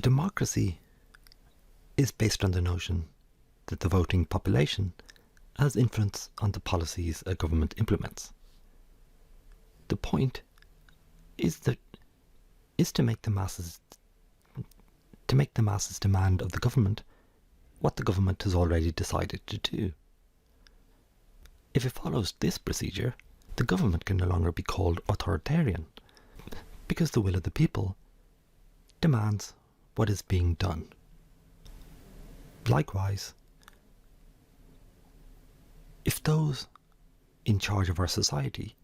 democracy is based on the notion that the voting population has influence on the policies a government implements. The point is to make the masses demand of the government what the government has already decided to do. If it follows this procedure, the government can no longer be called authoritarian, because the will of the people demands what is being done. Likewise, if those in charge of our society,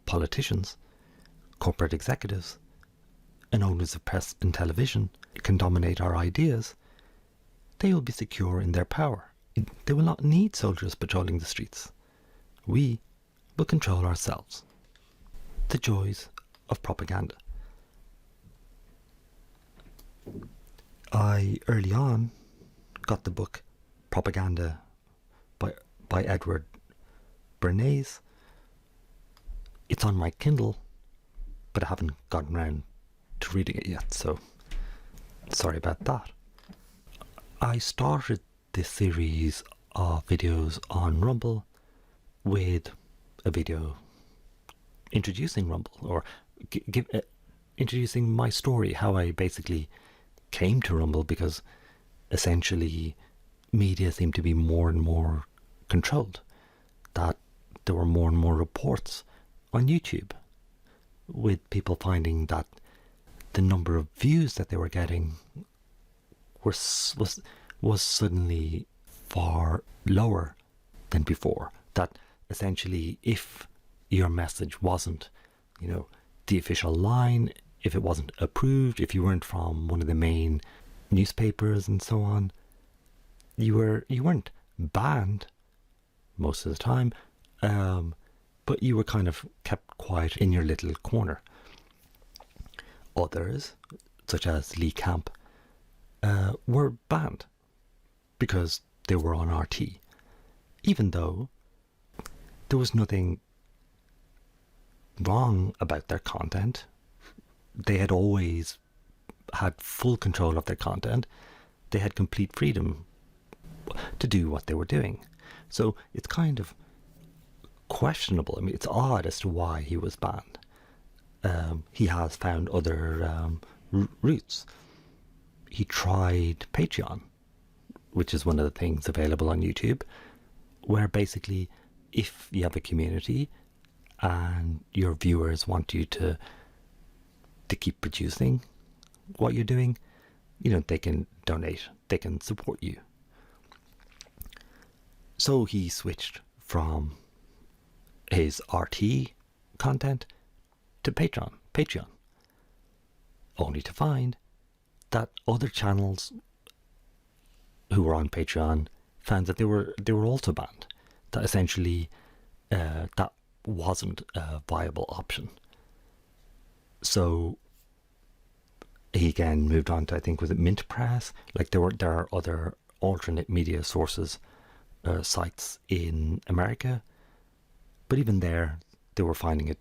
politicians, corporate executives, and owners of press and television, can dominate our ideas, they will be secure in their power. They will not need soldiers patrolling the streets. We will control ourselves. The joys of propaganda. I early on got the book Propaganda by Edward Bernays. It's on my Kindle, but I haven't gotten around to reading it yet, so sorry about that. I started this series of videos on Rumble with a video introducing Rumble, or introducing my story, how I basically came to Rumble, because essentially media seemed to be more and more controlled, that there were more and more reports on YouTube, with people finding that the number of views that they were getting was suddenly far lower than before. That essentially, if your message wasn't, the official line, if it wasn't approved, if you weren't from one of the main newspapers and so on, you weren't banned most of the time, but you were kind of kept quiet in your little corner. Others, such as Lee Camp, were banned because they were on RT, even though there was nothing wrong about their content. They had always had full control of their content. They had complete freedom to do what they were doing. So it's kind of questionable. I mean, it's odd as to why he was banned. He has found other routes. He tried Patreon, which is one of the things available on YouTube, where basically if you have a community and your viewers want you to keep producing what you're doing, they can donate, they can support you. So he switched from his RT content to Patreon, only to find that other channels who were on Patreon found that they were also banned. That essentially that wasn't a viable option. So he again moved on to, I think, was it Mint Press? Like there are other alternate media sources, sites in America, but even there they were finding it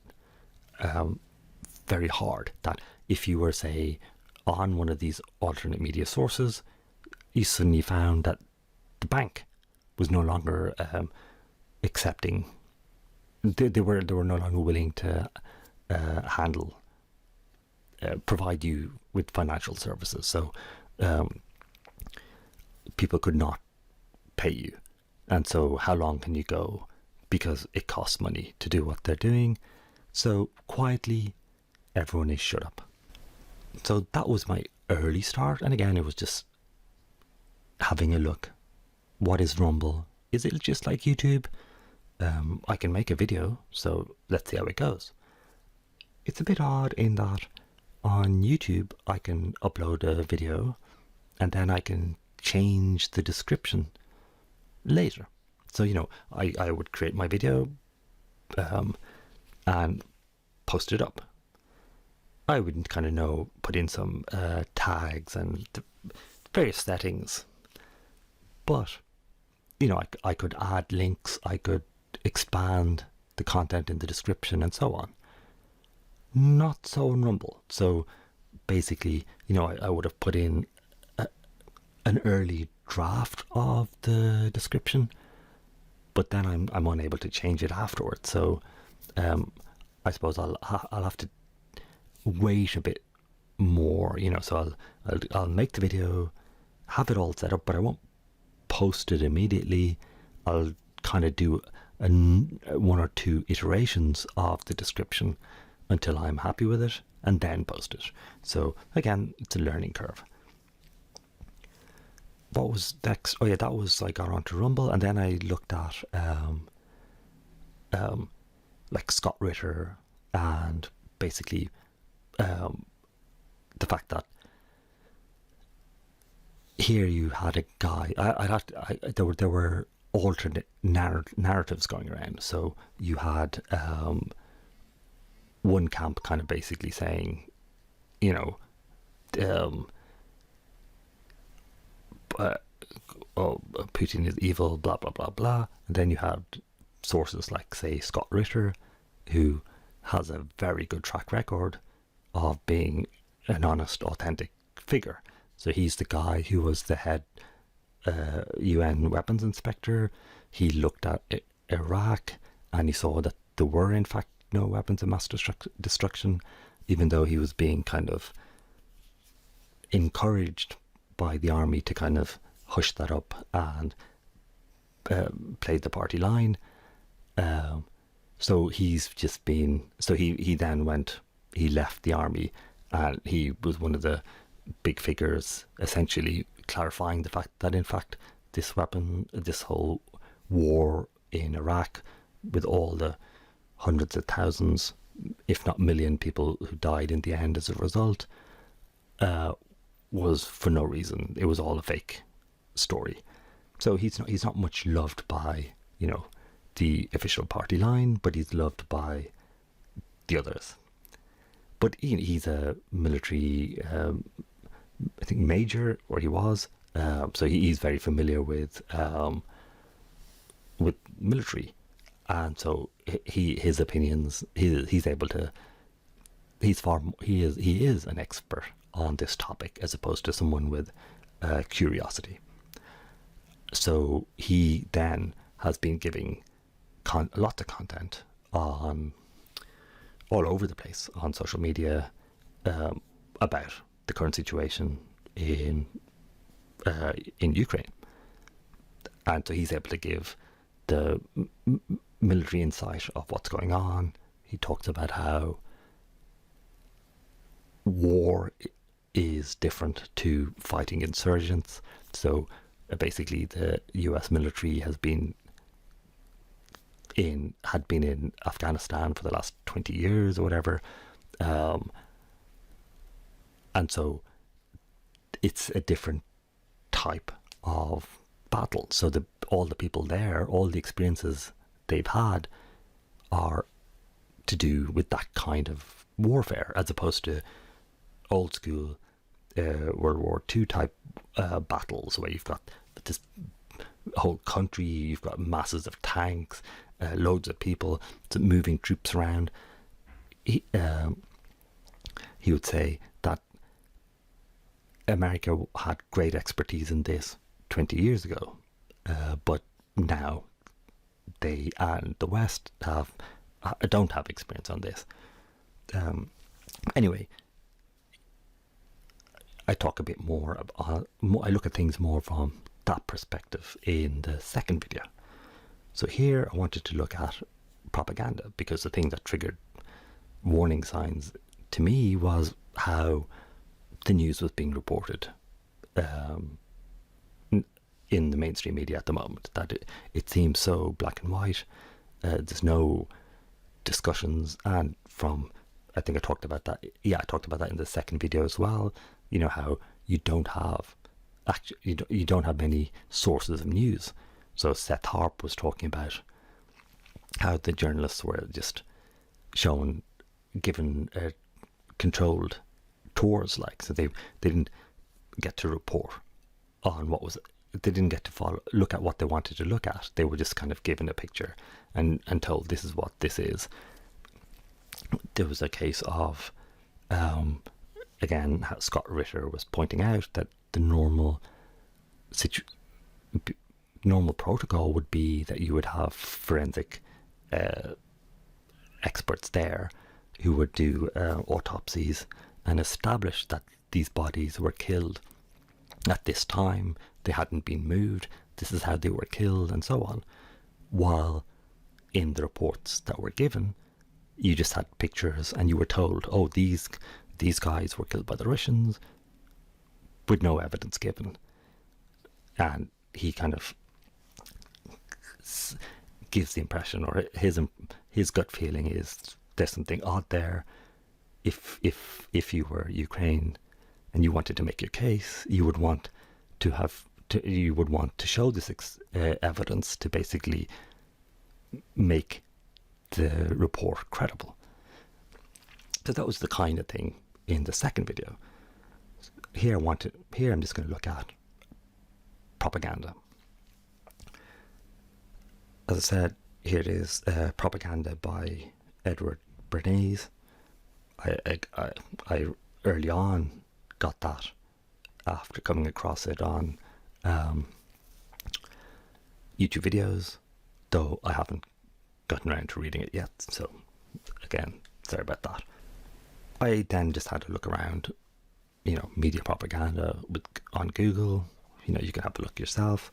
very hard that if you were, say, on one of these alternate media sources, you suddenly found that the bank was no longer accepting. They were no longer willing to provide you with financial services. So people could not pay you, and so how long can you go? Because it costs money to do what they're doing. So quietly, everyone is shut up. So that was my early start, and again, it was just having a look. What is Rumble? Is it just like YouTube? I can make a video, so let's see how it goes. It's a bit odd in that on YouTube I can upload a video and then I can change the description later. So, I would create my video and post it up. I would kind of put in some tags and various settings. But, I could add links, I could expand the content in the description and so on. Not so in Rumble. So basically, I would have put in an early draft of the description, but then I'm unable to change it afterwards. So I suppose I'll have to wait a bit more, So I'll make the video, have it all set up, but I won't post it immediately. I'll kind of do one or two iterations of the description until I'm happy with it, and then post it. So again, it's a learning curve. What was next? Oh yeah, that was I got onto Rumble, and then I looked at like Scott Ritter, and basically the fact that here you had a guy. There were alternate narratives going around. So you had one camp kind of basically saying, Putin is evil, blah blah blah blah. And then you had sources like, say, Scott Ritter, who has a very good track record of being an honest, authentic figure. So he's the guy who was the head UN weapons inspector. He looked at Iraq and he saw that there were in fact no weapons of mass destruction, even though he was being kind of encouraged by the army to kind of hush that up and played the party line. So he's just been, so he then went, he left the army, and he was one of the big figures essentially clarifying the fact that in fact this whole war in Iraq, with all the hundreds of thousands, if not million people who died in the end as a result, was for no reason. It was all a fake story. So he's not much loved by, the official party line, but he's loved by the others. But he's a military, I think, major, or he was. So he's very familiar with military, and so his opinions, he's able to. He is an expert on this topic as opposed to someone with curiosity. So he then has been giving lots of content on all over the place on social media about the current situation in Ukraine, and so he's able to give the military insight of what's going on. He talks about how war is different to fighting insurgents. So basically, the U.S. military had been in Afghanistan for the last 20 years or whatever, and so it's a different type of battle. So all the people there, all the experiences they've had, are to do with that kind of warfare, as opposed to old school World War II type battles, where you've got this whole country, you've got masses of tanks, loads of people moving troops around. He would say that America had great expertise in this 20 years ago, but now they and the West don't have experience on this. Anyway, I talk a bit more about, I look at things more from that perspective in the second video. So here I wanted to look at propaganda, because the thing that triggered warning signs to me was how the news was being reported in the mainstream media at the moment, that it seems so black and white. There's no discussions, and I think I talked about that. Yeah, I talked about that in the second video as well. How you don't have many sources of news. So Seth Harp was talking about how the journalists were just given controlled tours, so they didn't get to report on they didn't get to look at what they wanted to look at. They were just kind of given a picture and told this is what this is. There was a case of again, Scott Ritter was pointing out that the normal normal protocol would be that you would have forensic experts there who would do autopsies and establish that these bodies were killed at this time, they hadn't been moved, this is how they were killed, and so on. While in the reports that were given, you just had pictures and you were told, oh, these guys were killed by the Russians, with no evidence given. And he kind of gives the impression, or his gut feeling is, there's something odd there. If you were Ukraine and you wanted to make your case, you would want to show this evidence to basically make the report credible. So that was the kind of thing in the second video. Here I'm just going to look at propaganda. As I said, here it is, propaganda by Edward Bernays. I early on got that after coming across it on YouTube videos, though I haven't gotten around to reading it yet, so again, sorry about that. I then just had to look around, media propaganda on Google. You can have a look yourself.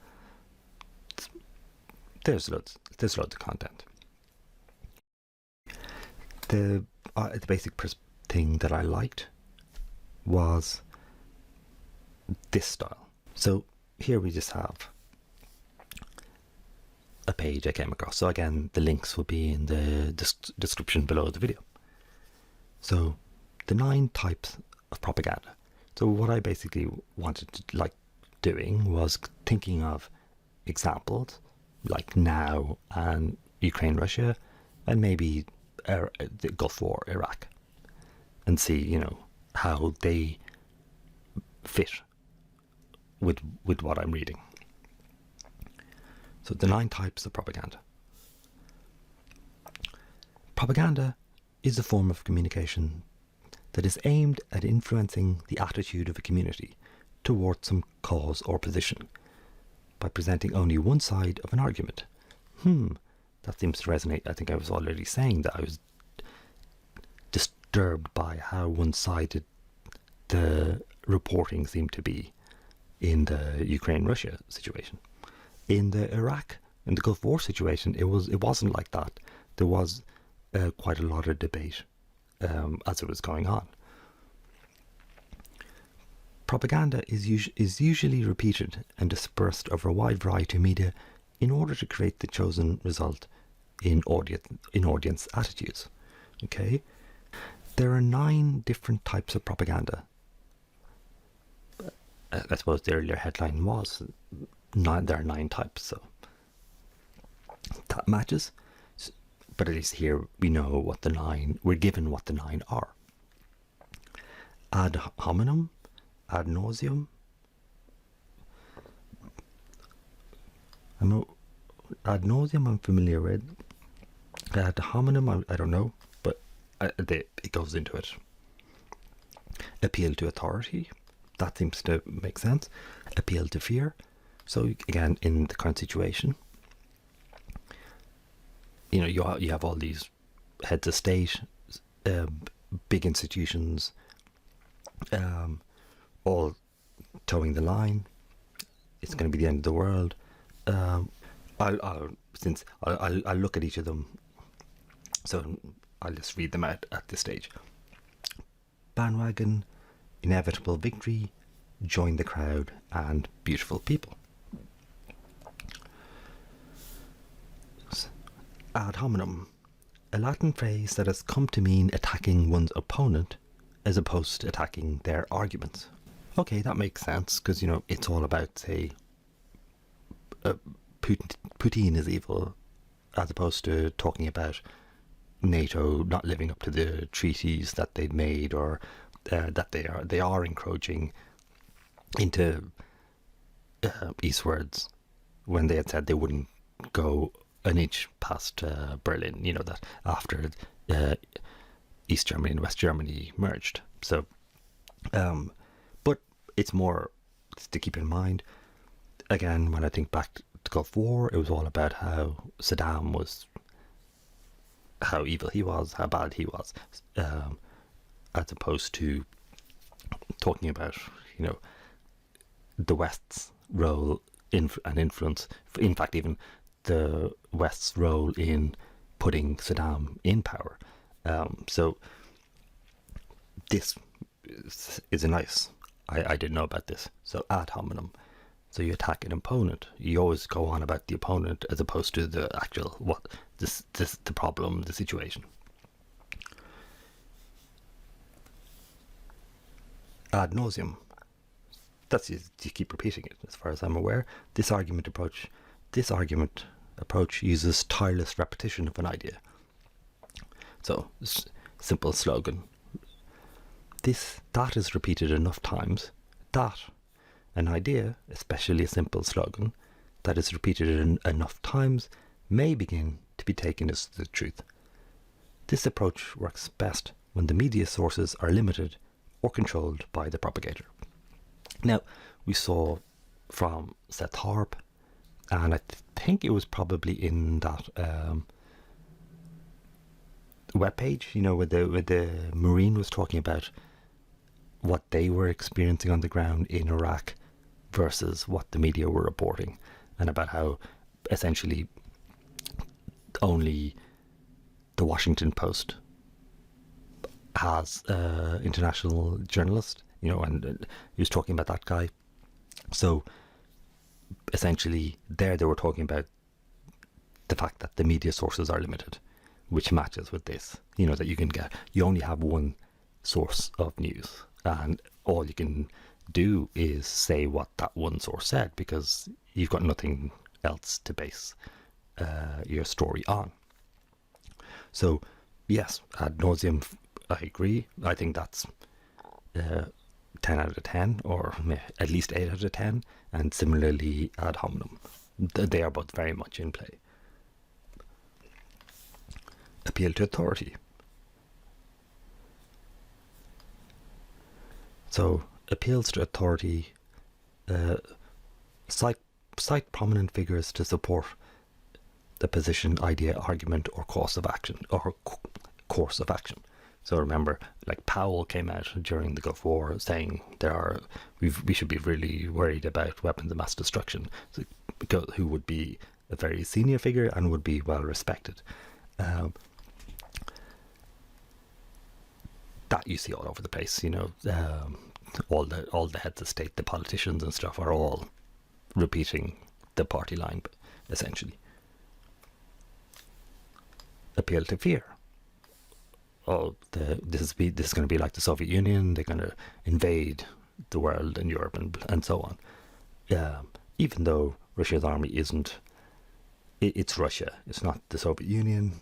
There's loads of content. The basic thing that I liked was this style. So here we just have a page I came across. So again, the links will be in the description below the video. So the 9 types of propaganda. So what I basically wanted to like doing was thinking of examples like now and Ukraine, Russia, and maybe the Gulf War, Iraq, and see, how they fit with what I'm reading. So the 9 types of propaganda. Propaganda is a form of communication that is aimed at influencing the attitude of a community towards some cause or position by presenting only one side of an argument. That seems to resonate. I think I was already saying that I was disturbed by how one-sided the reporting seemed to be in the Ukraine-Russia situation. In the Gulf War situation, it wasn't like that. There was quite a lot of debate as it was going on. Propaganda is usually repeated and dispersed over a wide variety of media in order to create the chosen result in audience attitudes. Okay, there are 9 different types of propaganda. I suppose the earlier headline was there are 9 types, so that matches. But at least here we know what the 9. We're given what the 9 are: ad hominem, ad nauseam. I know ad nauseam I'm familiar with. Ad hominem I don't know, but it goes into it. Appeal to authority, that seems to make sense. Appeal to fear. So again, in the current situation, you have all these heads of state, big institutions, all towing the line. It's going to be the end of the world. I'll look at each of them, so I'll just read them out at this stage. Bandwagon, inevitable victory, join the crowd, and beautiful people. Ad hominem, a Latin phrase that has come to mean attacking one's opponent as opposed to attacking their arguments. Okay, that makes sense, because it's all about, say, Putin is evil, as opposed to talking about NATO not living up to the treaties that they'd made, or that they are encroaching into eastwards when they had said they wouldn't go an inch past Berlin. That after East Germany and West Germany merged. So, but it's more to keep in mind. again, when I think back to the Gulf War, it was all about how Saddam was, how evil he was, how bad he was, as opposed to talking about, you know, the West's role and influence. In fact, even the West's role in putting Saddam in power. So this is a nice. I didn't know about this. So ad hominem. So you attack an opponent. You always go on about the opponent as opposed to the actual the problem, the situation. Ad nauseum. That's you keep repeating it. As far as I'm aware, this argument approach uses tireless repetition of an idea. So simple slogan. That is repeated enough times that an idea, especially a simple slogan, that is repeated enough times may begin to be taken as the truth. This approach works best when the media sources are limited or controlled by the propagator. Now, we saw from Seth Harp, and I think it was probably in that webpage, you know, where the Marine was talking about what they were experiencing on the ground in Iraq versus what the media were reporting, and about how essentially only the Washington Post has international journalist, you know, and he was talking about that guy. So essentially they were talking about the fact that the media sources are limited, which matches with this, you know, that you only have one source of news, and all you can do is say what that one source said, because you've got nothing else to base your story on. So yes, ad nauseum, I agree. I think that's 10 out of 10, or at least 8 out of 10, and similarly ad hominem. They are both very much in play. Appeal to authority. So appeals to authority cite prominent figures to support the position, idea, argument, or course of action, So remember, like Powell came out during the Gulf War saying we should be really worried about weapons of mass destruction, who would be a very senior figure and would be well respected. That you see all over the place, you know. All the heads of state, the politicians and stuff, are all repeating the party line, essentially. Appeal to fear. Oh, this is going to be like the Soviet Union. They're going to invade the world and Europe and so on. Even though Russia's army isn't, it's Russia. It's not the Soviet Union.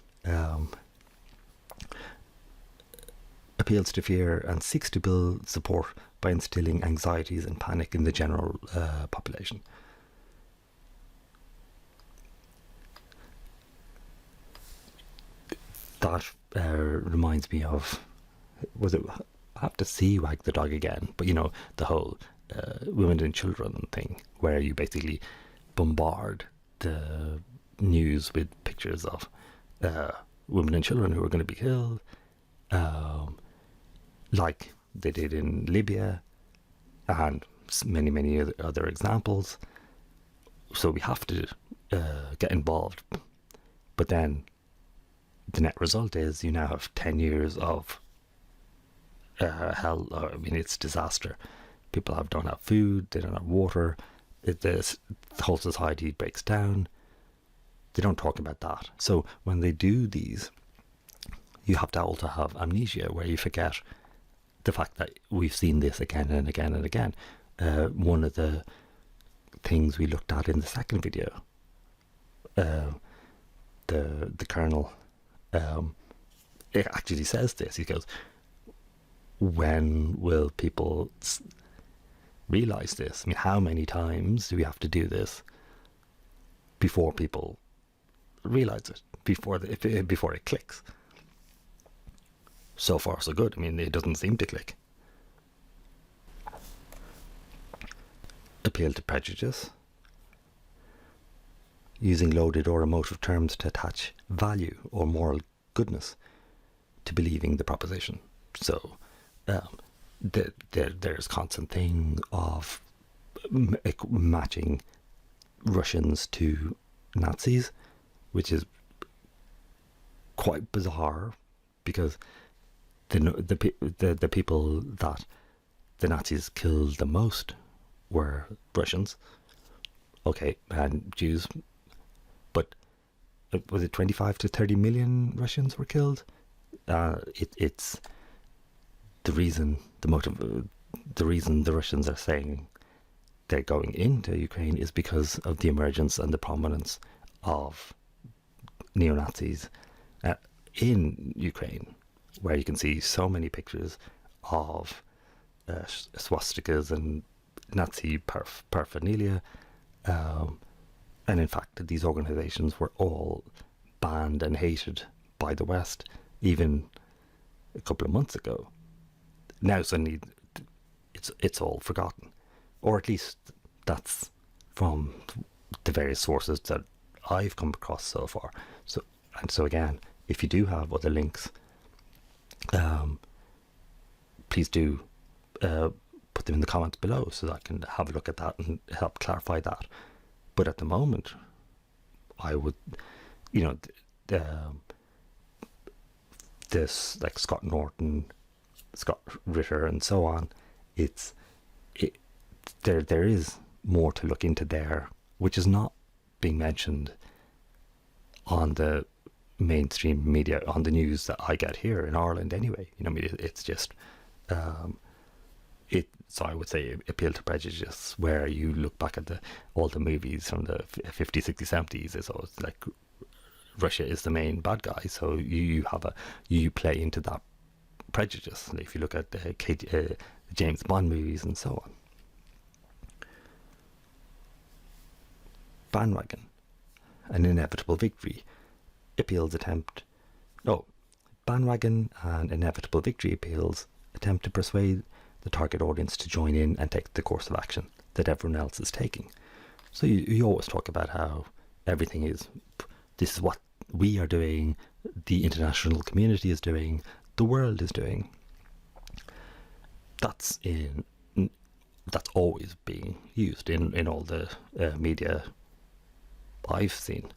Appeals to fear and seeks to build support by instilling anxieties and panic in the general population. That reminds me of, was it, I have to see Wag the Dog again, but you know, the whole women and children thing, where you basically bombard the news with pictures of women and children who are going to be killed, like they did in Libya, and many other examples. So we have to get involved, but then the net result is you now have 10 years of hell. I mean, it's disaster. People don't have food, they don't have water, the whole society breaks down. They don't talk about that. So when they do these, you have to also have amnesia, where you forget the fact that we've seen this again and again and again. One of the things we looked at in the second video, the colonel, it actually says this. He goes, when will people realize this? I mean, how many times do we have to do this before people realize it, before it clicks? So far so good. I mean, it doesn't seem to click. Appeal to prejudice. using loaded or emotive terms to attach value or moral goodness to believing the proposition. So there's constant thing of matching Russians to Nazis, which is quite bizarre, because the people that the Nazis killed the most were Russians, okay, and Jews, but was it 25 to 30 million Russians were killed? It's the reason the Russians are saying they're going into Ukraine is because of the emergence and the prominence of neo-Nazis in Ukraine, where you can see so many pictures of swastikas and Nazi paraphernalia, and in fact these organizations were all banned and hated by the West even a couple of months ago. Now suddenly it's all forgotten, or at least that's from the various sources that I've come across so far. So again, if you do have other links, please do put them in the comments below so that I can have a look at that and help clarify that. But at the moment, I would, this like Scott Norton, Scott Ritter, and so on. There is more to look into there, which is not being mentioned on the mainstream media, on the news that I get here in Ireland anyway. It's just so I would say appeal to prejudice, where you look back at all the movies from the 50s, 60s, 70s. It's always like Russia is the main bad guy, so you play into that prejudice. If you look at the James Bond movies and so on. Bandwagon, an inevitable victory. Bandwagon and inevitable victory appeals attempt to persuade the target audience to join in and take the course of action that everyone else is taking. So you always talk about how everything is, this is what we are doing, the international community is doing, the world is doing. That's always being used in all the media I've seen.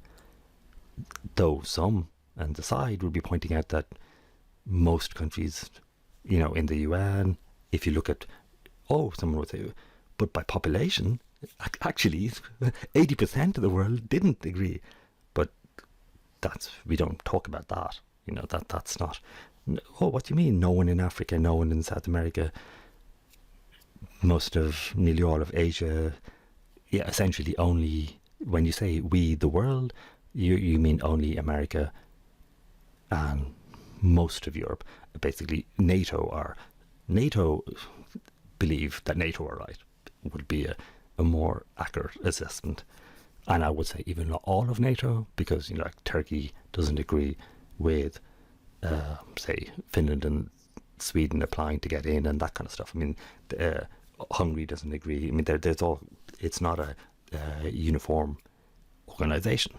Though some on the side would be pointing out that most countries, in the UN, if you look at, someone would say, but by population, actually 80% of the world didn't agree. But we don't talk about that. That's not, what do you mean? No one in Africa, no one in South America, nearly all of Asia, essentially only, when you say we, the world, you mean only America and most of Europe. Basically, NATO believe that NATO are right, would be a more accurate assessment. And I would say even not all of NATO, because Turkey doesn't agree with say Finland and Sweden applying to get in and that kind of stuff. Hungary doesn't agree. It's not a uniform organization.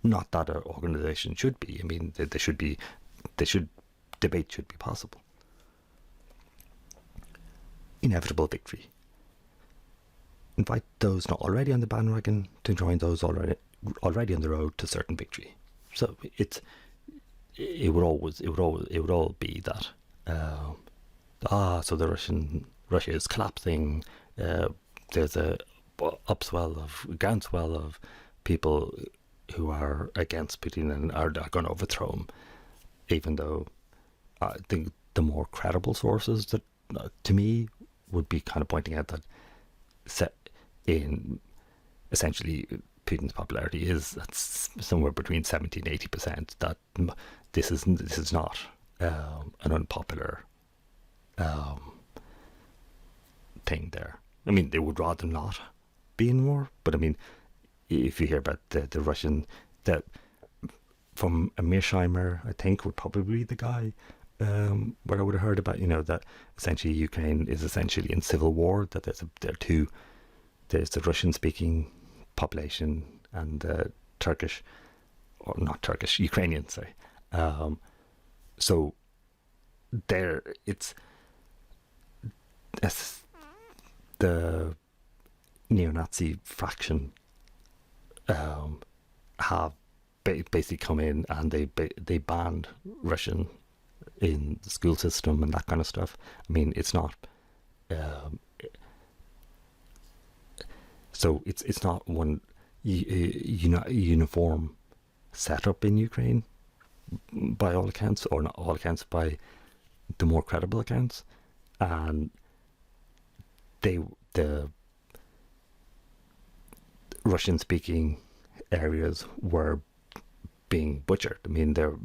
Not that an organization should be. Debate should be possible. Inevitable victory. Invite those not already on the bandwagon to join those already on the road to certain victory. So it would all be that. So Russia is collapsing. There's a groundswell of people who are against Putin and are going to overthrow him. Even though I think the more credible sources that, to me, would be kind of pointing out that essentially Putin's popularity is somewhere between 70 and 80%. That this is not an unpopular thing there. They would rather not be in war, but if you hear about the Russian, that from Mearsheimer, I think, would probably be the guy where I would have heard about, that essentially Ukraine is essentially in civil war, that there's the Russian-speaking population and Turkish, or not Turkish, Ukrainian, sorry. So there, it's the neo-Nazi fraction have basically come in and they banned Russian in the school system and that kind of stuff. I mean, it's not. So it's not one uniform setup in Ukraine by all accounts, or not all accounts, by the more credible accounts, and the Russian-speaking areas were being butchered. I mean, the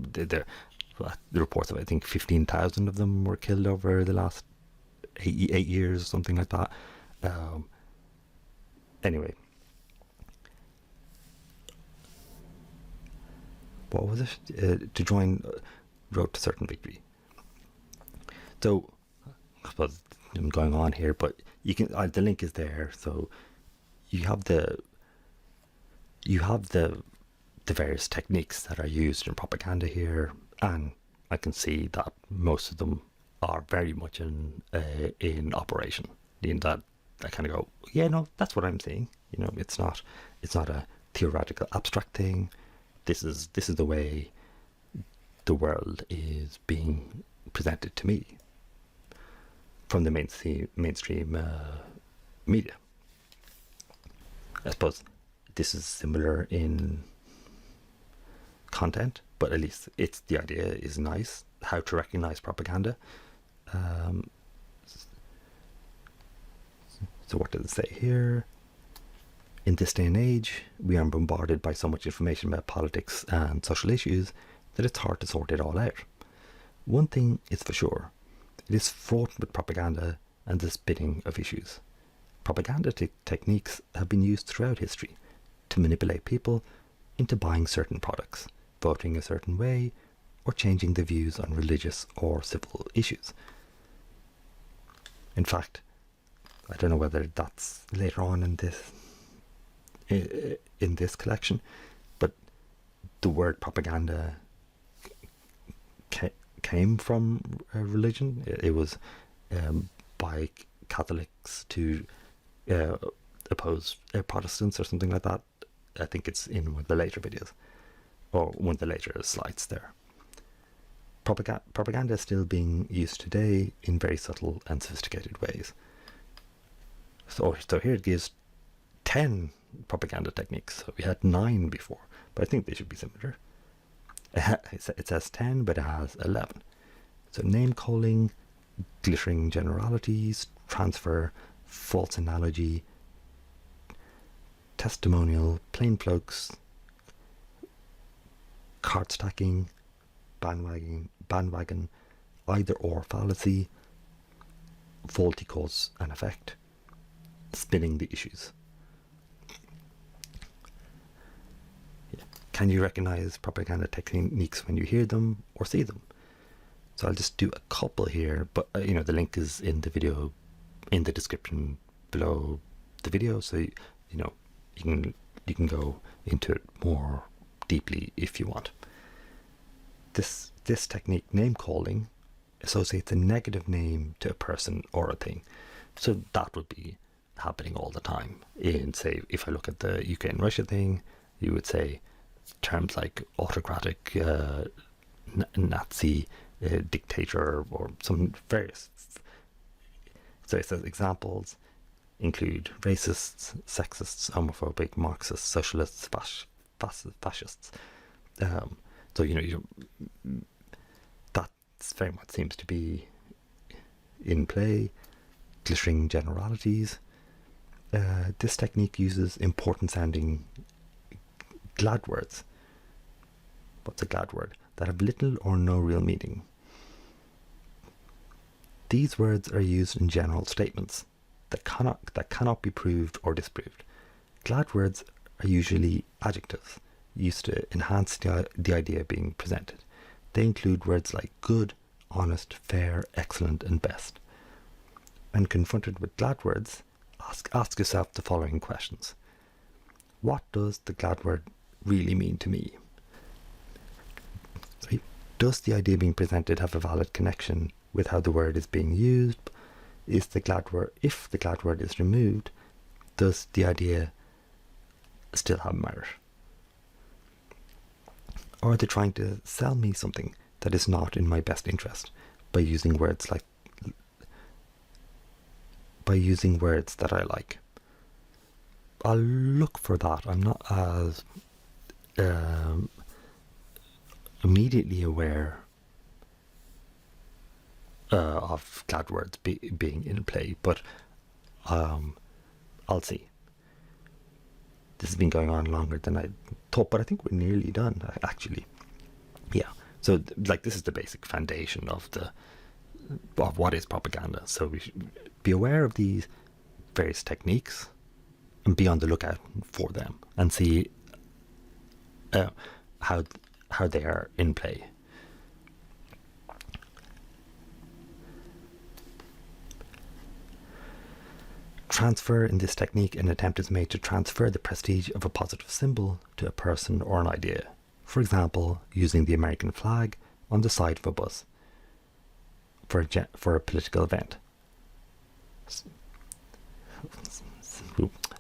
reports of, I think, 15,000 of them were killed over the last 8 years, something like that. Anyway, what was it? To join road to certain victory. So, I suppose I'm going on here, but you can. The link is there. So you have the various techniques that are used in propaganda here, and I can see that most of them are very much in operation. In that, I kind of go, yeah, no, that's what I'm saying. You know, it's not a theoretical, abstract thing. This is the way the world is being presented to me from the mainstream media. I suppose this is similar in content, but at least the idea is nice. How to recognize propaganda. So what does it say here? In this day and age, we are bombarded by so much information about politics and social issues that it's hard to sort it all out. One thing is for sure, it is fraught with propaganda and the spinning of issues. Propaganda techniques have been used throughout history to manipulate people into buying certain products, voting a certain way, or changing their views on religious or civil issues. In fact, I don't know whether that's later on in this collection, but the word propaganda came from religion. It was by Catholics to oppose Protestants or something like that. I think it's in one of the later videos, or one of the later slides there. Propaganda is still being used today in very subtle and sophisticated ways. So here it gives 10 propaganda techniques. So we had 9 before, but I think they should be similar. It says 10, but it has 11. So name calling, glittering generalities, transfer, false analogy, testimonial, plain cloaks, card stacking, bandwagon, either or fallacy, faulty cause and effect, spinning the issues. Can you recognize propaganda techniques when you hear them or see them? So I'll just do a couple here, but the link is in the video, in the description below the video, so you can go into it more deeply if you want. This technique, name calling, associates a negative name to a person or a thing. So that would be happening all the time. In, say, if I look at the UK and Russia thing, you would say terms like autocratic, Nazi, dictator, or some various. So it says examples include racists, sexists, homophobic, Marxists, socialists, fascists. So that very much seems to be in play. Glittering generalities. This technique uses important sounding glad words. What's a glad word? That have little or no real meaning. These words are used in general statements that cannot be proved or disproved. Glad words are usually adjectives used to enhance the idea being presented. They include words like good, honest, fair, excellent, and best. When confronted with glad words, ask yourself the following questions. what does the glad word really mean to me? Does the idea being presented have a valid connection with how the word is being used? If the glad word is removed, does the idea still have merit? Or are they trying to sell me something that is not in my best interest by using words that I like? I'll look for that. I'm not as immediately aware of glad words being in play, but I'll see. This has been going on longer than I thought, but I think we're nearly done, actually. Yeah. So, this is the basic foundation of what is propaganda. So we should be aware of these various techniques and be on the lookout for them and see how they are in play. Transfer in this technique, an attempt is made to transfer the prestige of a positive symbol to a person or an idea. For example, using the American flag on the side of a bus for a political event.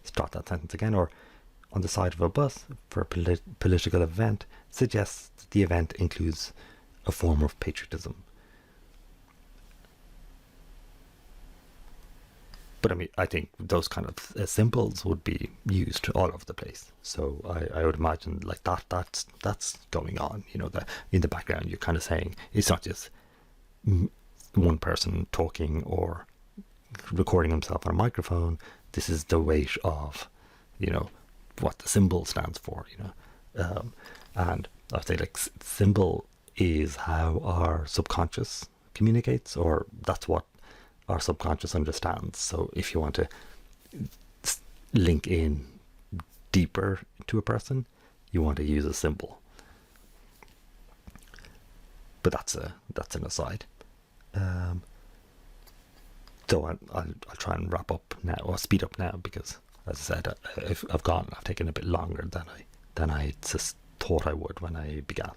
Start that sentence again. Or on the side of a bus for a political event suggests that the event includes a form of patriotism. But I think those kind of symbols would be used all over the place. So I would imagine that's going on. That in the background you're kind of saying it's not just one person talking or recording himself on a microphone. This is the weight of, what the symbol stands for. And I'd say symbol is how our subconscious communicates, or that's what our subconscious understands. So if you want to link in deeper to a person, you want to use a symbol. But that's an aside. So I'll try and wrap up now, or speed up now, because as I said, I've taken a bit longer than I just thought I would when I began.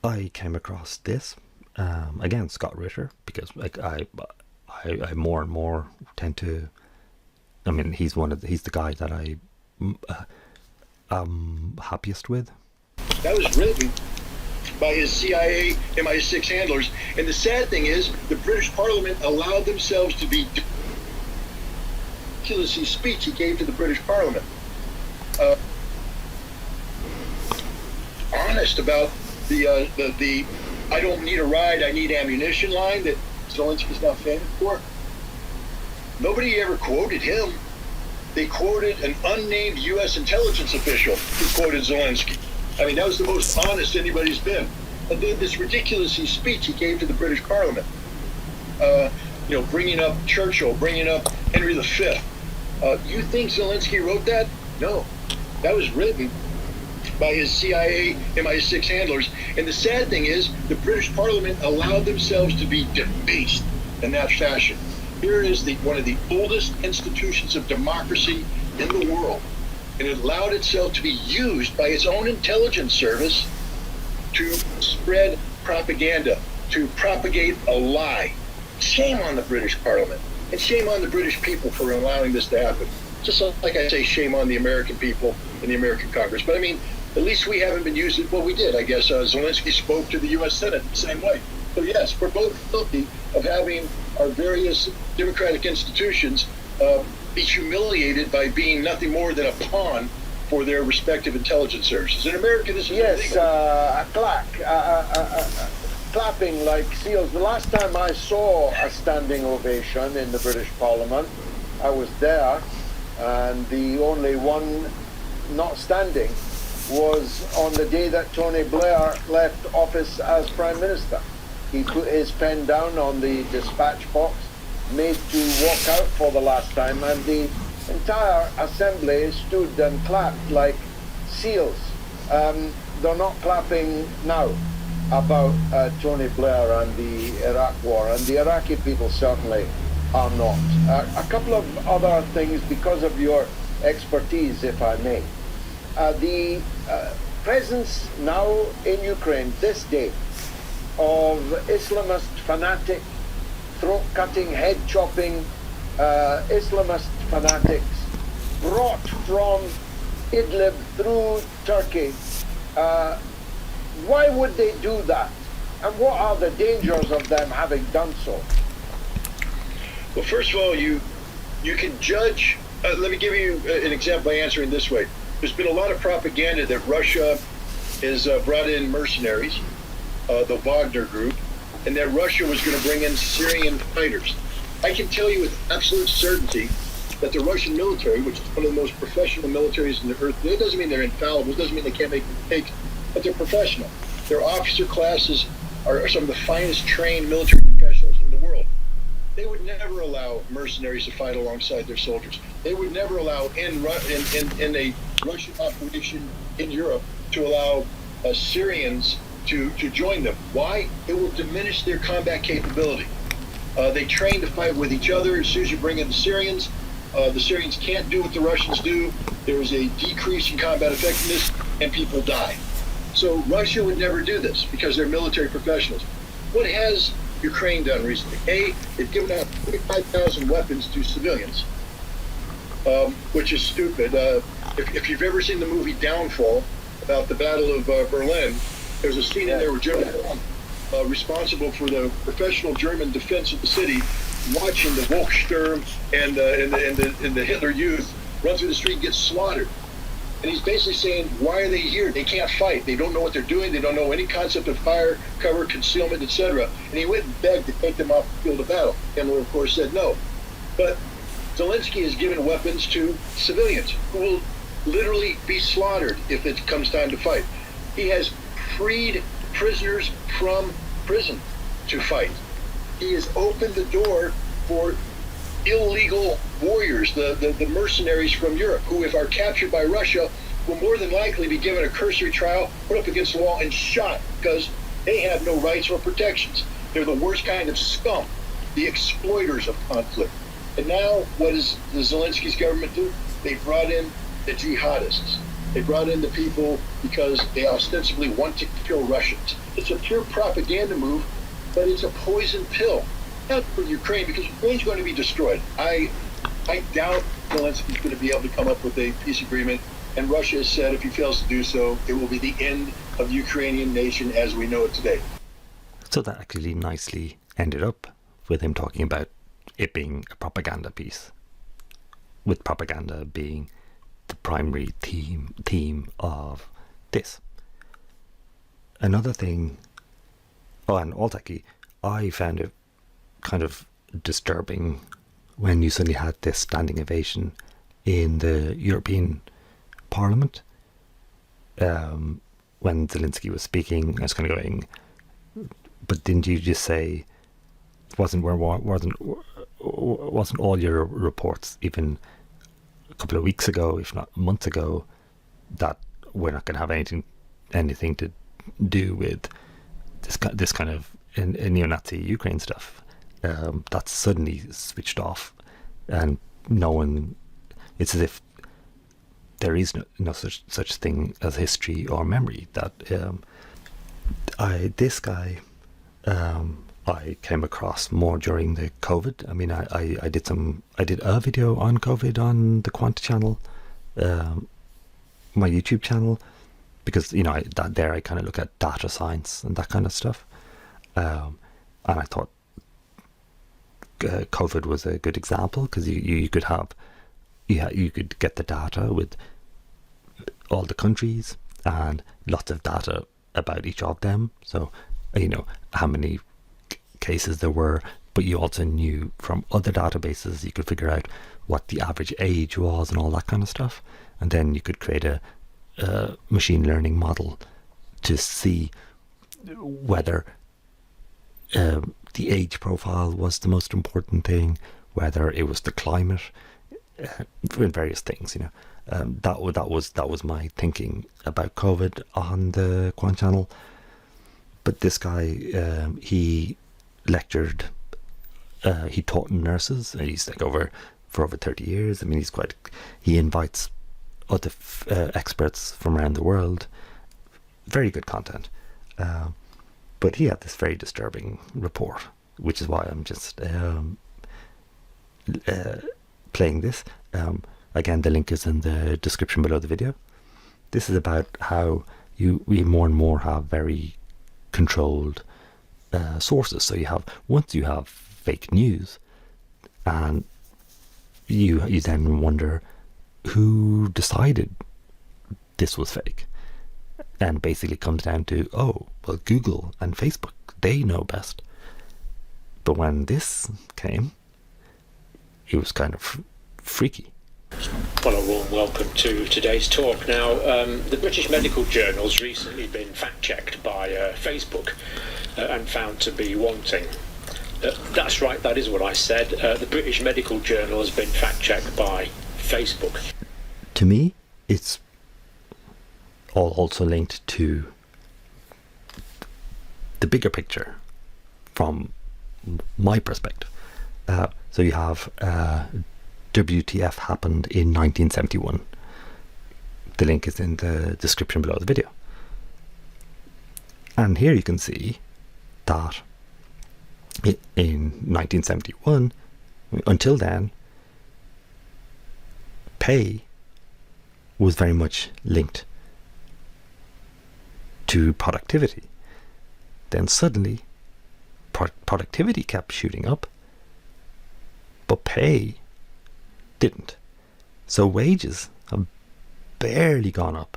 I came across this. Again, Scott Ritter, because I more and more tend to. He's the guy that I'm happiest with. That was written by his CIA MI6 handlers, and the sad thing is, the British Parliament allowed themselves to be ridiculous speech he gave to the British Parliament. Honest about the I don't need a ride, I need ammunition line that Zelensky's now famous for. Nobody ever quoted him. They quoted an unnamed U.S. intelligence official who quoted Zelensky. That was the most honest anybody's been. And then this ridiculous speech he gave to the British Parliament, bringing up Churchill, bringing up Henry V. You think Zelensky wrote that? No. That was written by his CIA MI6 handlers. And the sad thing is, the British Parliament allowed themselves to be debased in that fashion. Here is one of the oldest institutions of democracy in the world. And it allowed itself to be used by its own intelligence service to spread propaganda, to propagate a lie. Shame on the British Parliament, and shame on the British people for allowing this to happen. Just like I say, shame on the American people and the American Congress. But at least we haven't been using, well, we did, I guess. Zelensky spoke to the U.S. Senate the same way. So yes, we're both guilty of having our various democratic institutions be humiliated by being nothing more than a pawn for their respective intelligence services. In America, this is illegal. Clapping like seals. The last time I saw a standing ovation in the British Parliament, I was there, and the only one not standing was on the day that Tony Blair left office as Prime Minister. He put his pen down on the dispatch box, made to walk out for the last time, and the entire assembly stood and clapped like seals. They're not clapping now about Tony Blair and the Iraq war, and the Iraqi people certainly are not. A couple of other things because of your expertise, if I may. The presence now in Ukraine this day of Islamist fanatic, throat-cutting, head-chopping Islamist fanatics brought from Idlib through Turkey. Why would they do that? And what are the dangers of them having done so? Well, first of all, you can judge. Let me give you an example by answering this way. There's been a lot of propaganda that Russia has brought in mercenaries, the Wagner group, and that Russia was going to bring in Syrian fighters. I can tell you with absolute certainty that the Russian military, which is one of the most professional militaries in the earth, it doesn't mean they're infallible, it doesn't mean they can't make mistakes, but they're professional. Their officer classes are some of the finest trained military professionals in the world. They would never allow mercenaries to fight alongside their soldiers. They would never allow in a Russian operation in Europe to allow Syrians to join them. Why? It will diminish their combat capability. They train to fight with each other. As soon as you bring in the Syrians can't do what the Russians do. There's a decrease in combat effectiveness and people die. So Russia would never do this because they're military professionals. What has Ukraine done recently? They've given out 45,000 weapons to civilians, which is stupid. If you've ever seen the movie Downfall about the Battle of Berlin, there's a scene in there where German responsible for the professional German defense of the city, watching the Volkssturm and the Hitler Youth run through the street and get slaughtered. And he's basically saying, why are they here? They can't fight. They don't know what they're doing. They don't know any concept of fire, cover, concealment, etc. And he went and begged to take them off the field of battle. Himmler, of course, said no. But Zelensky has given weapons to civilians who will literally be slaughtered if it comes time to fight. He has freed prisoners from prison to fight. He has opened the door for illegal warriors, the mercenaries from Europe, who, if are captured by Russia, will more than likely be given a cursory trial, put up against the wall, and shot because they have no rights or protections. They're the worst kind of scum, the exploiters of conflict. And now, what does the Zelensky's government do? They brought in the jihadists. They brought in the people because they ostensibly want to kill Russians. It's a pure propaganda move, but it's a poison pill. Not for Ukraine, because Ukraine's going to be destroyed. I doubt Zelensky's going to be able to come up with a peace agreement, and Russia has said if he fails to do so, it will be the end of the Ukrainian nation as we know it today. So that actually nicely ended up with him talking about it being a propaganda piece, with propaganda being the primary theme of this. Another thing, and Altaki, I found it kind of disturbing when you suddenly had this standing ovation in the European Parliament when Zelensky was speaking. I was kind of going, but didn't you just say wasn't all your reports even a couple of weeks ago, if not months ago, that we're not going to have anything to do with this kind of neo-Nazi Ukraine stuff? That's suddenly switched off, and no one. It's as if there is no such thing as history or memory. That this guy I came across more during the COVID. I mean, I did a video on COVID on the Quant channel, my YouTube channel, because I kind of look at data science and that kind of stuff, and I thought COVID was a good example because you could get the data with all the countries and lots of data about each of them. So how many cases there were, but you also knew from other databases, you could figure out what the average age was and all that kind of stuff, and then you could create a machine learning model to see whether the age profile was the most important thing, whether it was the climate, and various things. That was my thinking about COVID on the Quant channel. But this guy, he lectured he taught nurses. He's like for over 30 years. I mean, he invites other experts from around the world. Very good content. But he had this very disturbing report, which is why I'm just playing this. Again, the link is in the description below the video. This is about how we more and more have very controlled sources. So once you have fake news, and you then wonder who decided this was fake, and basically comes down to, oh, well, Google and Facebook, they know best. But when this came, it was kind of freaky. Well, a warm welcome to today's talk. Now, the British Medical Journal's recently been fact-checked by Facebook and found to be wanting. That's right, that is what I said. The British Medical Journal has been fact-checked by Facebook. To me, it's all also linked to the bigger picture from my perspective. So you have WTF happened in 1971. The link is in the description below the video. And here you can see that in 1971, until then, pay was very much linked to productivity. Then suddenly, productivity kept shooting up, but pay didn't. So wages have barely gone up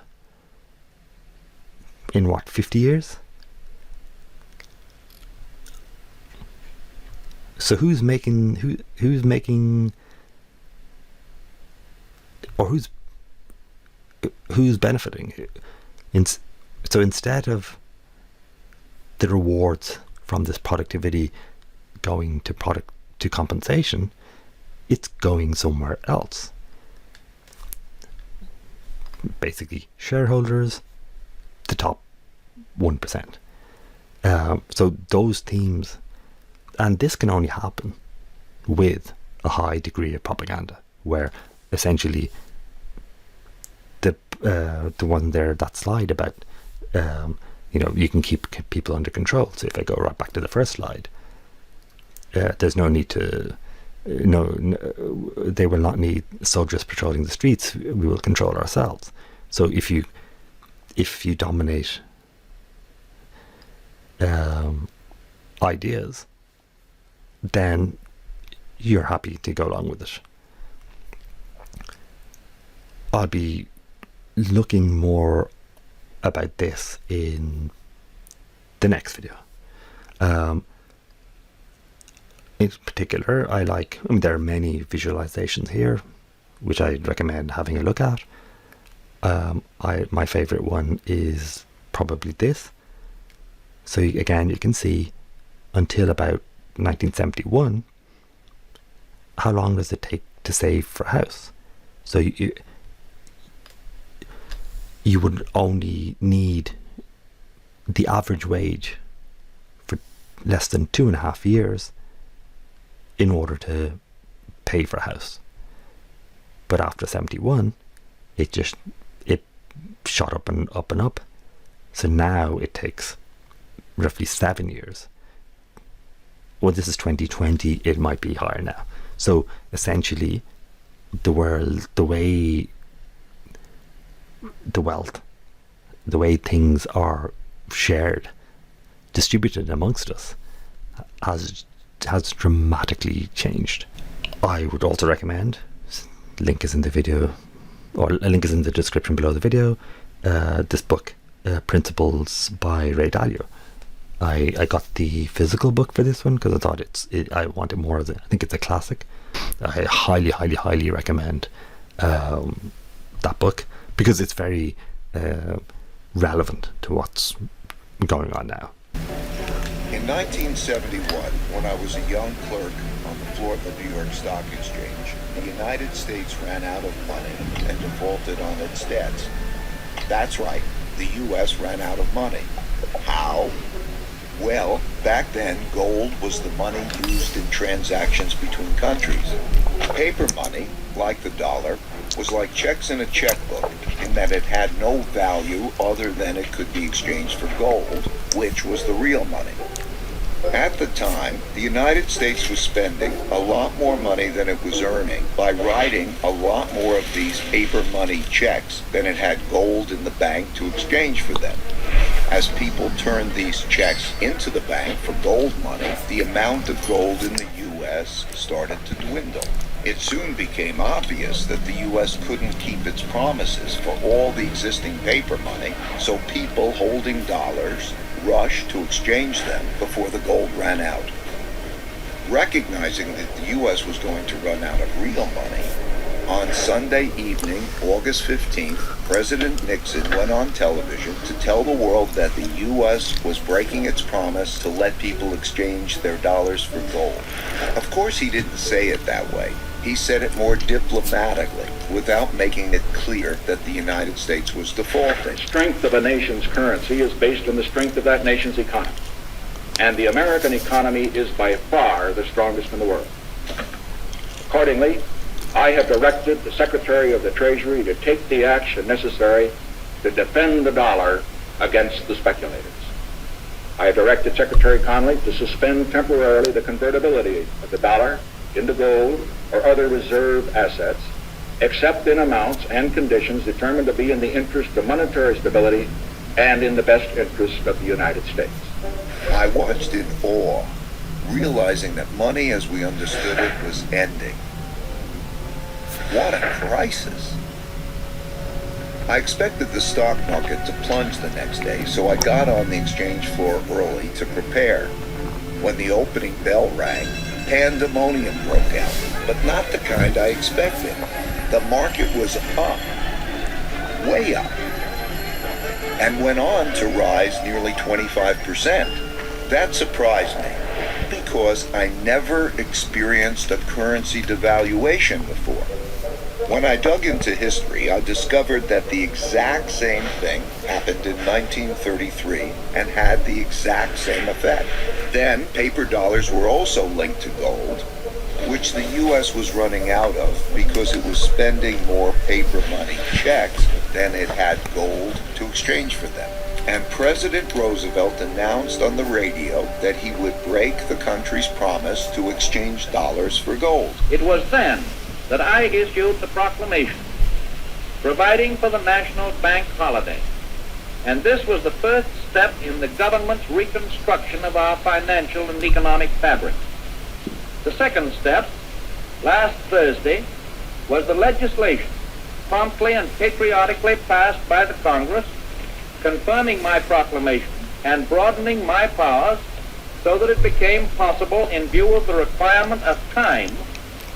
in 50 years? So who's benefiting? So instead of the rewards from this productivity going to compensation, it's going somewhere else. Basically, shareholders, the top 1%. So those teams, and this can only happen with a high degree of propaganda, where essentially the one there, that slide about you can keep people under control. So if I go right back to the first slide, there's no need to. They will not need soldiers patrolling the streets. We will control ourselves. So if you dominate ideas, then you're happy to go along with it. I'll be looking more about this in the next video. In particular, there are many visualizations here, which I'd recommend having a look at. My favorite one is probably this. So again, you can see until about 1971, how long does it take to save for a house? So you would only need the average wage for less than 2.5 years in order to pay for a house. But after 71, it shot up and up and up. So now it takes roughly 7 years. Well, this is 2020, it might be higher now. So essentially, the world, the way the wealth, the way things are shared, distributed amongst us, has dramatically changed. I would also recommend, link is in the video, or a link is in the description below the video, this book, Principles by Ray Dalio. I got the physical book for this one because I thought I wanted more of it. I think it's a classic. I highly, highly, highly recommend that book because it's very relevant to what's going on now. In 1971, when I was a young clerk on the floor of the New York Stock Exchange, the United States ran out of money and defaulted on its debts. That's right, the U.S. ran out of money. How? Well, back then, gold was the money used in transactions between countries. Paper money, like the dollar, was like checks in a checkbook in that it had no value other than it could be exchanged for gold, which was the real money. At the time, the United States was spending a lot more money than it was earning by writing a lot more of these paper money checks than it had gold in the bank to exchange for them. As people turned these checks into the bank for gold money, the amount of gold in the U.S. started to dwindle. It soon became obvious that the U.S. couldn't keep its promises for all the existing paper money, so people holding dollars rushed to exchange them before the gold ran out. Recognizing that the U.S. was going to run out of real money, on Sunday evening, August 15th, President Nixon went on television to tell the world that the U.S. was breaking its promise to let people exchange their dollars for gold. Of course, he didn't say it that way. He said it more diplomatically, without making it clear that the United States was defaulting. The strength of a nation's currency is based on the strength of that nation's economy. And the American economy is by far the strongest in the world. Accordingly, I have directed the Secretary of the Treasury to take the action necessary to defend the dollar against the speculators. I have directed Secretary Connally to suspend temporarily the convertibility of the dollar into gold or other reserve assets, except in amounts and conditions determined to be in the interest of monetary stability and in the best interest of the United States. I watched in awe, realizing that money as we understood it was ending. What a crisis. I expected the stock market to plunge the next day, so I got on the exchange floor early to prepare. When the opening bell rang, pandemonium broke out, but not the kind I expected. The market was up, way up, and went on to rise nearly 25%. That surprised me, because I never experienced a currency devaluation before. When I dug into history, I discovered that the exact same thing happened in 1933 and had the exact same effect. Then, paper dollars were also linked to gold, which the U.S. was running out of because it was spending more paper money checks than it had gold to exchange for them. And President Roosevelt announced on the radio that he would break the country's promise to exchange dollars for gold. It was then that I issued the proclamation providing for the National Bank holiday. And this was the first step in the government's reconstruction of our financial and economic fabric. The second step, last Thursday, was the legislation promptly and patriotically passed by the Congress, confirming my proclamation and broadening my powers so that it became possible, in view of the requirement of time,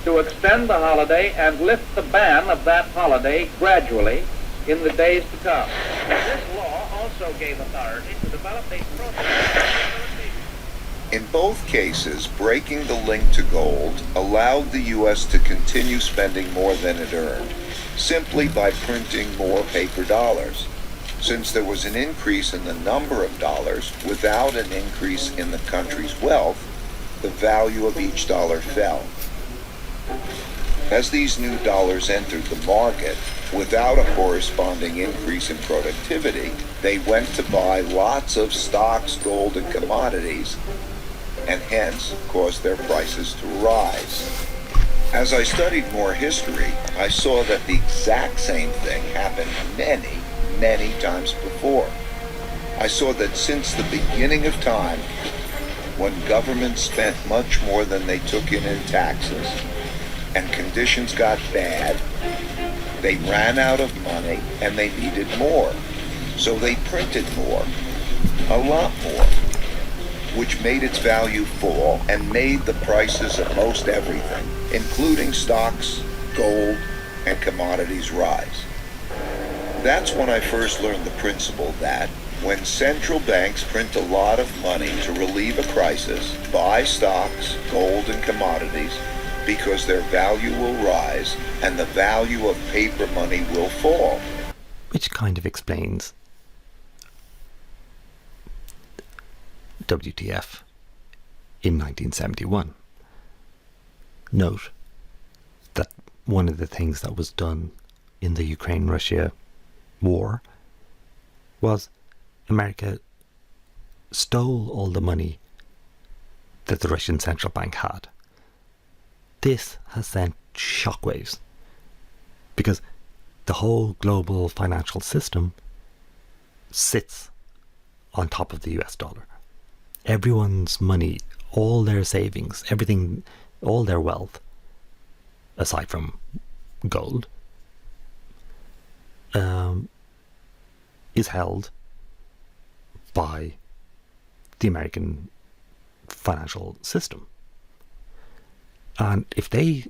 to extend the holiday and lift the ban of that holiday gradually in the days to come. This law also gave authority to develop a process. In both cases, breaking the link to gold allowed the U.S. to continue spending more than it earned, simply by printing more paper dollars. Since there was an increase in the number of dollars without an increase in the country's wealth, the value of each dollar fell. As these new dollars entered the market, without a corresponding increase in productivity, they went to buy lots of stocks, gold, and commodities, and hence caused their prices to rise. As I studied more history, I saw that the exact same thing happened many, many times before. I saw that since the beginning of time, when governments spent much more than they took in taxes, and conditions got bad, they ran out of money and they needed more. So they printed more, a lot more, which made its value fall and made the prices of most everything, including stocks, gold, and commodities, rise. That's when I first learned the principle that when central banks print a lot of money to relieve a crisis, buy stocks, gold, and commodities, because their value will rise and the value of paper money will fall. Which kind of explains WTF in 1971. Note that one of the things that was done in the Ukraine-Russia war was America stole all the money that the Russian central bank had. This has sent shockwaves because the whole global financial system sits on top of the US dollar. Everyone's money, all their savings, everything, all their wealth, aside from gold, is held by the American financial system. And if they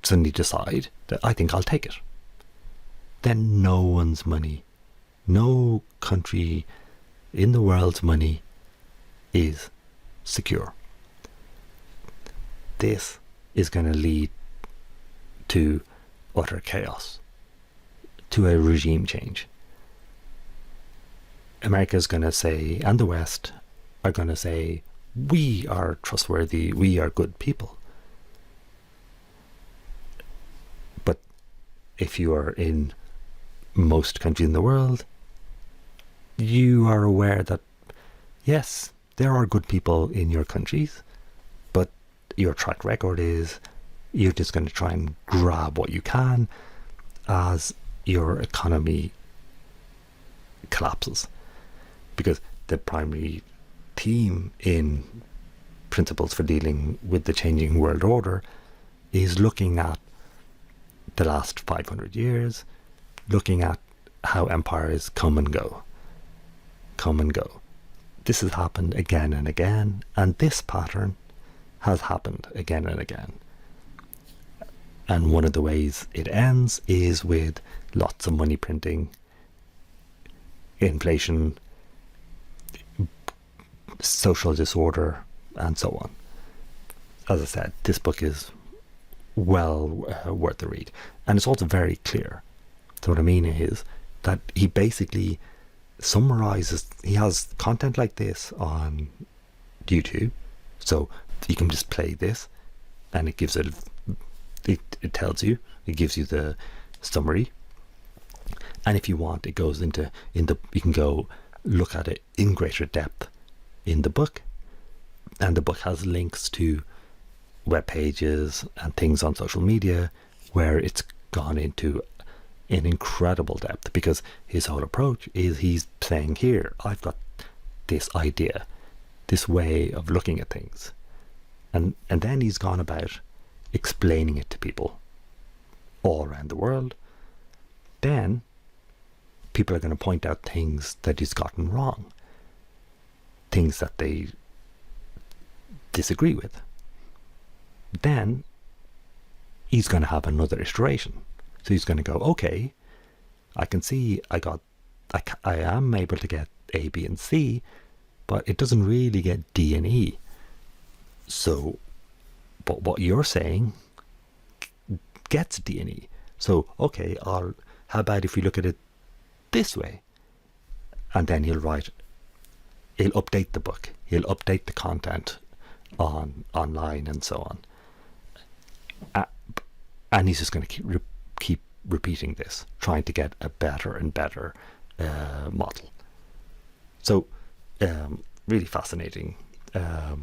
suddenly decide that I think I'll take it, then no one's money, no country in the world's money is secure. This is going to lead to utter chaos, to a regime change. America's going to say, and the West are going to say, we are trustworthy, we are good people. But if you are in most countries in the world, you are aware that, yes, there are good people in your countries, but your track record is you're just going to try and grab what you can as your economy collapses. Because the primary theme in Principles for Dealing with the Changing World Order is looking at the last 500 years, looking at how empires come and go. This has happened again and again, and this pattern has happened again and again. And one of the ways it ends is with lots of money printing, inflation, social disorder, and so on. As I said, this book is well worth the read. And it's also very clear. So what I mean is that he basically summarizes, he has content like this on YouTube, so you can just play this and it gives it tells you, it gives you the summary, and if you want, it goes into you can go look at it in greater depth in the book, and the book has links to web pages and things on social media where it's gone into in incredible depth, because his whole approach is he's saying, here, I've got this idea, this way of looking at things, and then he's gone about explaining it to people all around the world. Then people are going to point out things that he's gotten wrong, things that they disagree with. Then he's going to have another iteration. So he's going to go, okay, I can see I am able to get A, B, and C, but it doesn't really get D and E. So, but what you're saying gets D and E. So, okay, how about if we look at it this way? And then he'll update the book. He'll update the content online and so on. And he's just going to keep repeating this, trying to get a better and better model. So really fascinating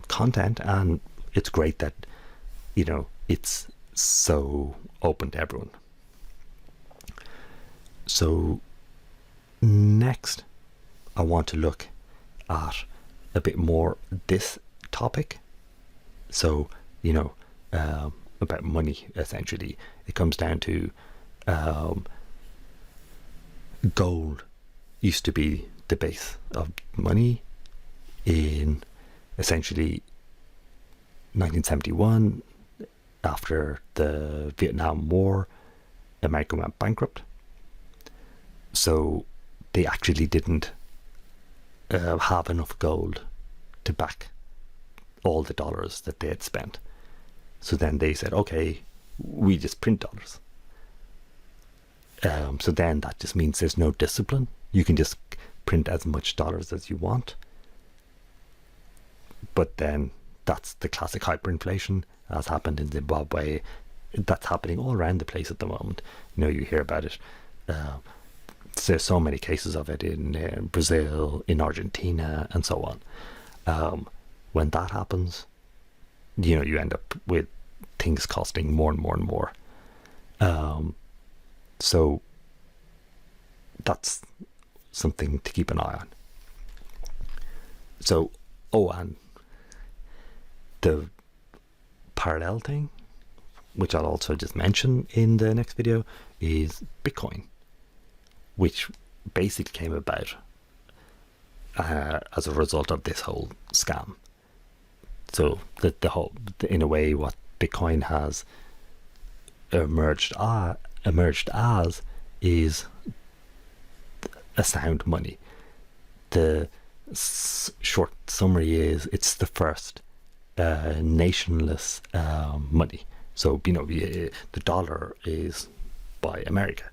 content, and it's great that it's so open to everyone. So next I want to look at a bit more this topic. So about money, essentially. It comes down to gold used to be the base of money. In essentially 1971, after the Vietnam War, America went bankrupt. So they actually didn't have enough gold to back all the dollars that they had spent. So then they said, okay, we just print dollars. So then that just means there's no discipline. You can just print as much dollars as you want. but then that's the classic hyperinflation, as happened in Zimbabwe. That's happening all around the place at the moment. You hear about it. There's so many cases of it in Brazil, in Argentina, and so on. When that happens, you end up with things costing more and more and more. So that's something to keep an eye on. So, and the parallel thing, which I'll also just mention in the next video, is Bitcoin, which basically came about as a result of this whole scam. So in a way, what Bitcoin has emerged as is a sound money. The short summary is it's the first nationless money. So the dollar is by America,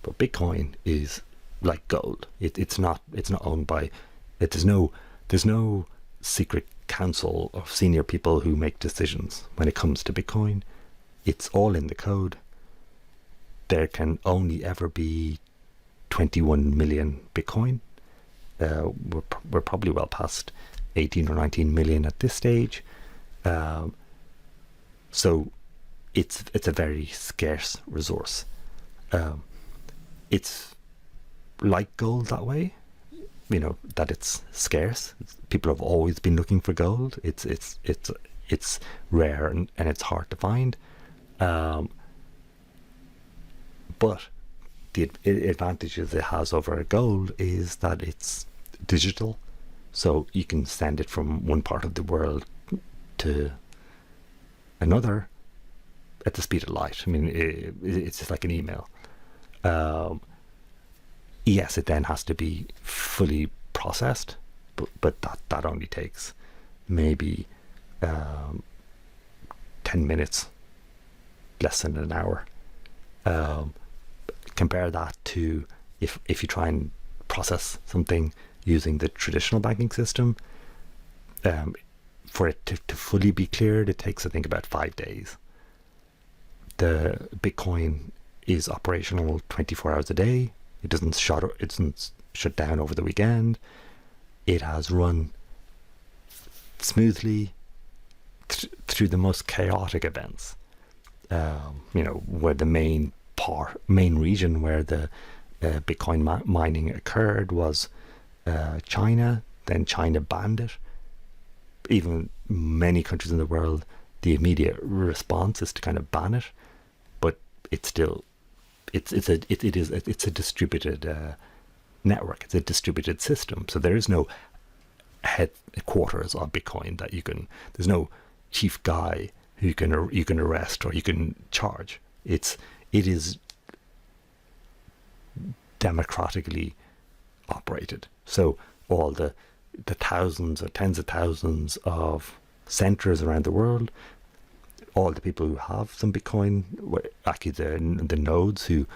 but Bitcoin is like gold. It's not owned by. There's no secret council of senior people who make decisions when it comes to Bitcoin. It's all in the code. There can only ever be 21 million Bitcoin. We're probably well past 18 or 19 million at this stage. So it's a very scarce resource. It's like gold that way, that it's scarce. People have always been looking for gold. It's rare and it's hard to find. But the advantages it has over gold is that it's digital, so you can send it from one part of the world to another at the speed of light. I mean, it's just like an email. Yes, it then has to be fully processed, but that only takes maybe 10 minutes, less than an hour. Compare that to if you try and process something using the traditional banking system, for it to fully be cleared, it takes, I think, about 5 days. The Bitcoin is operational 24 hours a day. It doesn't shut down over the weekend. It has run smoothly through the most chaotic events. Where the main region where the Bitcoin mining occurred was China. Then China banned it. Even many countries in the world, the immediate response is to kind of ban it, but it's still it's a distributed network. It's a distributed system. So there is no headquarters of Bitcoin that you can. There's no chief guy who you can arrest or you can charge. It is democratically operated. So all the thousands or tens of thousands of centers around the world, all the people who have some Bitcoin, actually the nodes who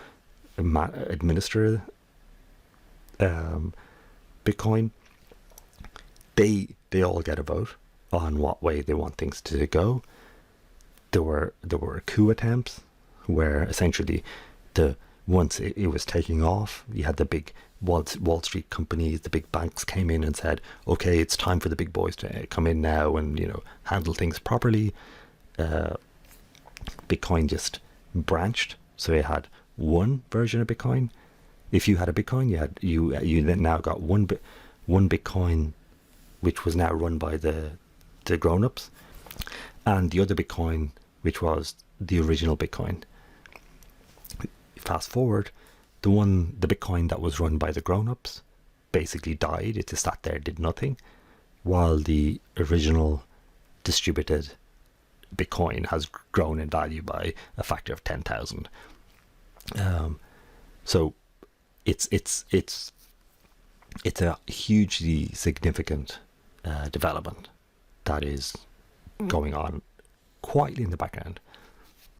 administer Bitcoin, they all get a vote on what way they want things to go. There were coup attempts where essentially once it was taking off, you had the big Wall Street companies, the big banks came in and said, okay, it's time for the big boys to come in now and handle things properly. Bitcoin just branched, so it had one version of Bitcoin. If you had a Bitcoin, you then now got one Bitcoin, which was now run by the grown-ups, and the other Bitcoin, which was the original Bitcoin. Fast forward, the Bitcoin that was run by the grown-ups basically died. It just sat there, did nothing, while the original distributed Bitcoin has grown in value by a factor of 10,000. So it's a hugely significant development that is going on quietly in the background.